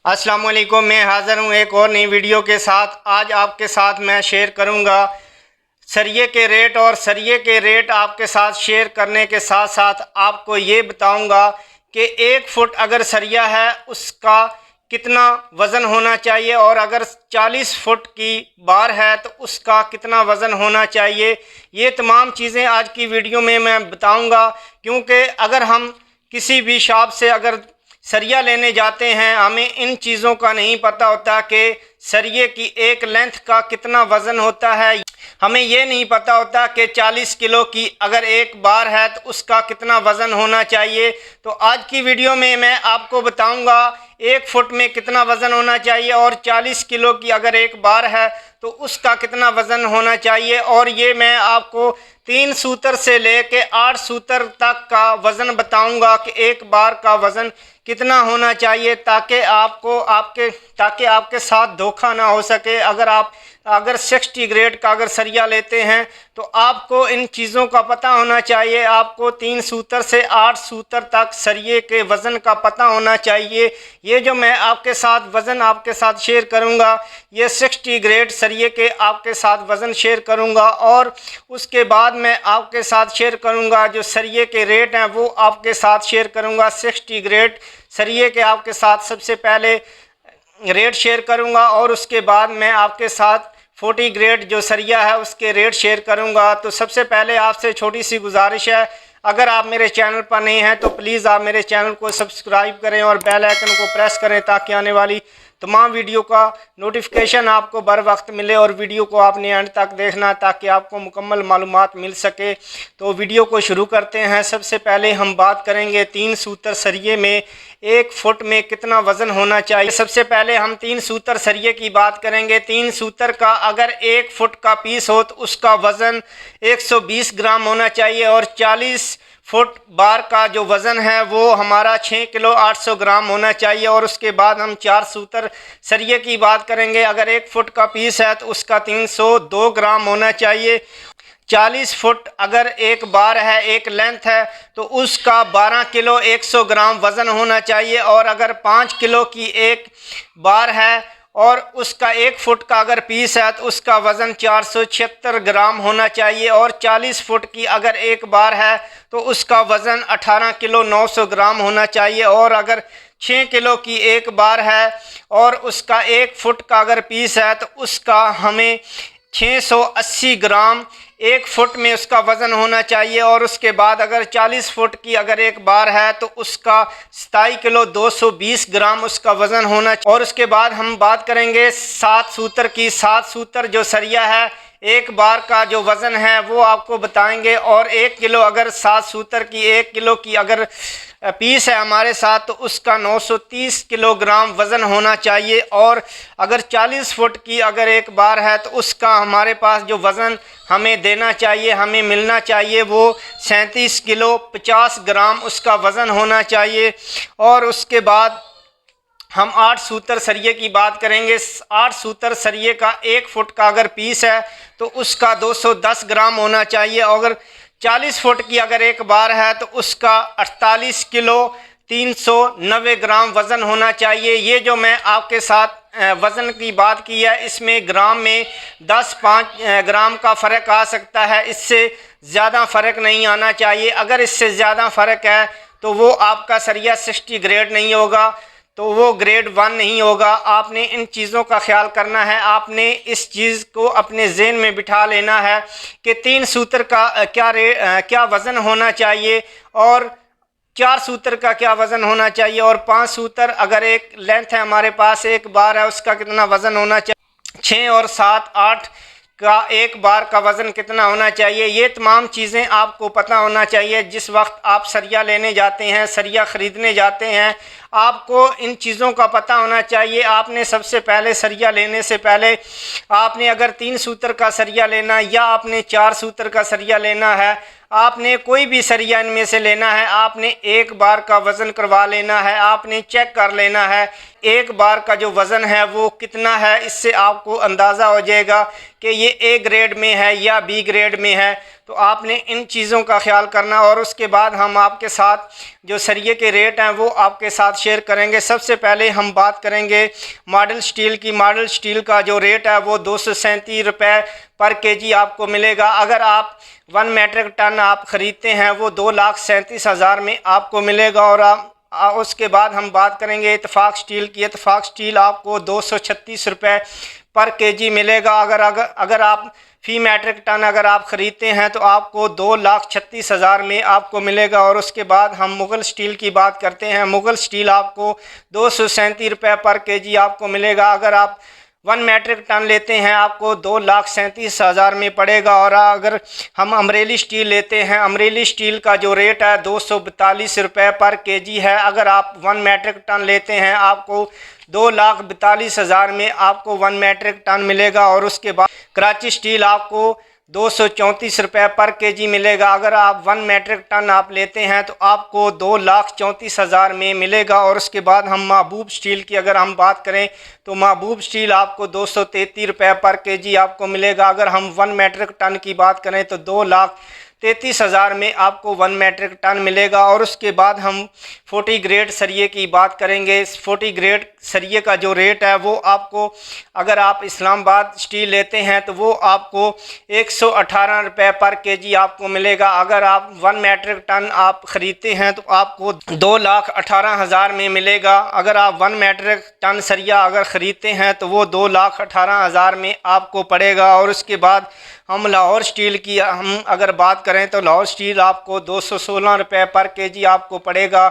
अस्सलाम वालेकुम। मैं हाज़िर हूँ एक और नई वीडियो के साथ। आज आपके साथ मैं शेयर करूँगा सरिये के रेट, और सरिये के रेट आपके साथ शेयर करने के साथ साथ आपको ये बताऊँगा कि 1 फुट अगर सरिया है उसका कितना वज़न होना चाहिए, और अगर 40 फुट की बार है तो उसका कितना वज़न होना चाहिए। ये तमाम चीज़ें आज की वीडियो में मैं बताऊँगा, क्योंकि अगर हम किसी भी शॉप से अगर सरिया लेने जाते हैं, हमें इन चीज़ों का नहीं पता होता कि सरिये की एक लेंथ का कितना वज़न होता है। हमें ये नहीं पता होता कि 40 किलो की अगर एक बार है तो उसका कितना वज़न होना चाहिए। तो आज की वीडियो में मैं आपको बताऊंगा 1 फुट में कितना वज़न होना चाहिए, और 40 किलो की अगर एक बार है तो उसका कितना वज़न होना चाहिए। और ये मैं आपको 3 सूतर से लेके 8 सूतर तक का वज़न बताऊंगा कि एक बार का वज़न कितना होना चाहिए, ताकि आपके साथ धोखा ना हो सके। अगर 60 ग्रेड का अगर सरिया लेते हैं तो आपको इन चीज़ों का पता होना चाहिए। आपको 3 सूतर से 8 सूतर तक सरिये के वज़न का पता होना चाहिए। ये जो मैं आपके साथ वज़न आपके साथ शेयर करूंगा, ये 60 ग्रेड सरिये के आपके साथ वज़न शेयर करूंगा, और उसके बाद मैं आपके साथ शेयर करूंगा जो सरिये के रेट हैं वो आपके साथ शेयर करूंगा। 60 ग्रेड सरिये के आपके साथ सबसे पहले रेट शेयर करूंगा, और उसके बाद मैं आपके साथ 40 ग्रेड जो सरिया है उसके रेट शेयर करूंगा। तो सबसे पहले आपसे छोटी सी गुजारिश है, अगर आप मेरे चैनल पर नए हैं तो प्लीज़ आप मेरे चैनल को सब्सक्राइब करें और बेल आइकन को प्रेस करें, ताकि आने वाली तमाम वीडियो का नोटिफिकेशन आपको बर वक्त मिले। और वीडियो को आपने एंड तक देखना ताकि आपको मुकम्मल मालूमात मिल सके। तो वीडियो को शुरू करते हैं। सबसे पहले हम बात करेंगे 3 सूतर सरिये में 1 फुट में कितना वज़न होना चाहिए। सबसे पहले हम 3 सूतर सरिये की बात करेंगे। 3 सूतर का अगर 1 फुट का पीस हो तो उसका वज़न 120 ग्राम होना चाहिए, और 40 फुट बार का जो वज़न है वो हमारा 6 किलो 800 ग्राम होना चाहिए। और उसके बाद हम 4 सूतर सरिये की बात करेंगे। अगर 1 फुट का पीस है तो उसका 302 ग्राम होना चाहिए। 40 फुट अगर एक बार है, एक लेंथ है, तो उसका 12 किलो 100 ग्राम वज़न होना चाहिए। और अगर 5 किलो की एक बार है और उसका 1 फुट का अगर पीस है तो उसका वज़न 476 ग्राम होना चाहिए। और 40 फुट की अगर एक बार है तो उसका वज़न 18 किलो 900 ग्राम होना चाहिए। और अगर 6 किलो की एक बार है और उसका 1 फुट का अगर पीस है तो उसका हमें 680 ग्राम 1 फुट में उसका वज़न होना चाहिए। और उसके बाद अगर 40 फुट की अगर एक बार है तो उसका 27 किलो 220 ग्राम उसका वज़न होना चाहिए। और उसके बाद हम बात करेंगे 7 सूतर की। 7 सूतर जो सरिया है एक बार का जो वज़न है वो आपको बताएंगे। और 1 किलो अगर 7 सूतर की 1 किलो की अगर पीस है हमारे साथ तो उसका 930 किलोग्राम वज़न होना चाहिए। और अगर 40 फुट की अगर एक बार है तो उसका हमारे पास जो वज़न हमें देना चाहिए, हमें मिलना चाहिए, वो 37 किलो 50 ग्राम उसका वज़न होना चाहिए। और उसके बाद हम 8 सूतर सरिये की बात करेंगे। 8 सूतर सरिये का 1 फुट का अगर पीस है तो उसका 210 ग्राम होना चाहिए। अगर 40 फुट की अगर एक बार है तो उसका 48 किलो 390 ग्राम वज़न होना चाहिए। ये जो मैं आपके साथ वज़न की बात की है, इसमें ग्राम में 10-5 ग्राम का फ़र्क आ सकता है, इससे ज़्यादा फ़र्क नहीं आना चाहिए। अगर इससे ज़्यादा फ़र्क है तो वो आपका सरिया 60 ग्रेड नहीं होगा, तो वो ग्रेड 1 नहीं होगा। आपने इन चीज़ों का ख्याल करना है। आपने इस चीज़ को अपने ज़हन में बिठा लेना है कि 3 सूतर का क्या वज़न होना चाहिए, और 4 सूतर का क्या वज़न होना चाहिए, और 5 सूतर अगर एक लेंथ है हमारे पास एक बार है उसका कितना वज़न होना चाहिए, 6 और 7 8 का एक बार का वज़न कितना होना चाहिए। ये तमाम चीज़ें आपको पता होना चाहिए। जिस वक्त आप सरिया लेने जाते हैं, सरिया ख़रीदने जाते हैं, आपको इन चीज़ों का पता होना चाहिए। आपने सबसे पहले सरिया लेने से पहले आपने अगर 3 सूतर का सरिया लेना या आपने 4 सूतर का सरिया लेना है, आपने कोई भी सरिया इनमें से लेना है, आपने एक बार का वज़न करवा लेना है। आपने चेक कर लेना है एक बार का जो वज़न है वो कितना है। इससे आपको अंदाज़ा हो जाएगा कि ये ए ग्रेड में है या बी ग्रेड में है। तो आपने इन चीज़ों का ख्याल करना। और उसके बाद हम आपके साथ जो सरिये के रेट हैं वो आपके साथ शेयर करेंगे। सबसे पहले हम बात करेंगे मॉडल स्टील की। मॉडल स्टील का जो रेट है वो 237 रुपये पर केजी आपको मिलेगा। अगर आप 1 मेट्रिक टन आप ख़रीदते हैं वो 2,37,000 में आपको मिलेगा। और उसके बाद हम बात करेंगे इत्तेफाक स्टील की। इत्तेफाक स्टील आपको 236 रुपये पर केजी मिलेगा। अगर आप फ़ी मेट्रिक टन अगर आप ख़रीदते हैं तो आपको 2,36,000 में आपको मिलेगा। और उसके बाद हम मुग़ल स्टील की बात करते हैं। मुग़ल स्टील आपको 237 रुपये पर केजी आपको मिलेगा। अगर आप 1 मेट्रिक टन लेते हैं आपको 2,37,000 में पड़ेगा। और अगर हम अमरेली स्टील लेते हैं, अमरेली स्टील का जो रेट है 242 रुपये पर केजी है। अगर आप 1 मेट्रिक टन लेते हैं आपको 2,42,000 में आपको 1 मेट्रिक टन मिलेगा। और उसके बाद कराची स्टील आपको 234 रुपये पर केजी मिलेगा। अगर आप 1 मेट्रिक टन आप लेते हैं तो आपको 2,34,000 में मिलेगा। और उसके बाद हम महबूब स्टील की अगर हम बात करें तो महबूब स्टील आपको 233 रुपये पर केजी आपको मिलेगा। अगर हम 1 मेट्रिक टन की बात करें तो 2,33,000 में आपको 1 मेट्रिक टन मिलेगा। और उसके बाद हम 40 ग्रेड सरिये की बात करेंगे। 40 ग्रेड सरिये का जो रेट है वो आपको अगर आप इस्लामाबाद स्टील लेते हैं तो वो आपको 118 रुपये पर केजी आपको मिलेगा। अगर आप 1 मेट्रिक टन आप ख़रीदते हैं तो आपको 2,18,000 में मिलेगा। अगर आप 1 मेट्रिक टन सरिया अगर ख़रीदते हैं तो वो 2,18,000 में आपको पड़ेगा। और उसके बाद हम लाहौर स्टील की हम अगर बात करें तो लाहौर स्टील आपको 216 रुपये पर केजी आपको पड़ेगा।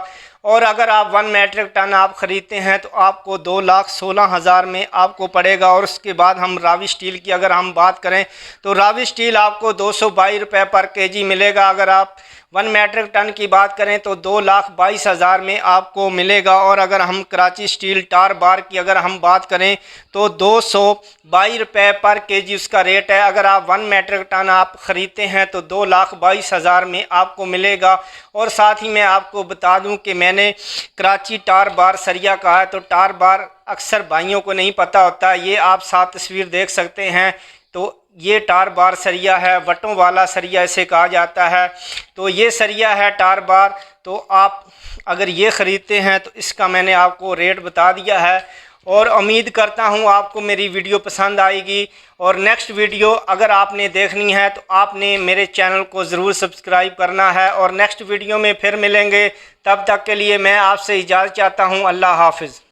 और अगर आप 1 मेट्रिक टन आप ख़रीदते हैं तो आपको 2,16,000 में आपको पड़ेगा। और उसके बाद हम रावी स्टील की अगर हम बात करें तो रावी स्टील आपको 222 रुपये पर केजी मिलेगा। अगर आप 1 मेट्रिक टन की बात करें तो 2,22,000 में आपको मिलेगा। और अगर हम कराची स्टील टार बार की अगर हम बात करें तो 222 रुपये पर केजी उसका रेट है। अगर आप 1 मेट्रिक टन आप ख़रीदते हैं तो 2,22,000 में आपको मिलेगा। और साथ ही मैं आपको बता दूं कि मैंने कराची टार बार सरिया कहा है तो टार बार अक्सर भाइयों को नहीं पता होता। ये आप साथ तस्वीर देख सकते हैं तो ये टार बार सरिया है, वटों वाला सरिया इसे कहा जाता है। तो ये सरिया है टार बार। तो आप अगर ये ख़रीदते हैं तो इसका मैंने आपको रेट बता दिया है। और उम्मीद करता हूँ आपको मेरी वीडियो पसंद आएगी। और नेक्स्ट वीडियो अगर आपने देखनी है तो आपने मेरे चैनल को ज़रूर सब्सक्राइब करना है। और नेक्स्ट वीडियो में फिर मिलेंगे, तब तक के लिए मैं आपसे इजाज़त चाहता हूँ। अल्लाह हाफ़िज़।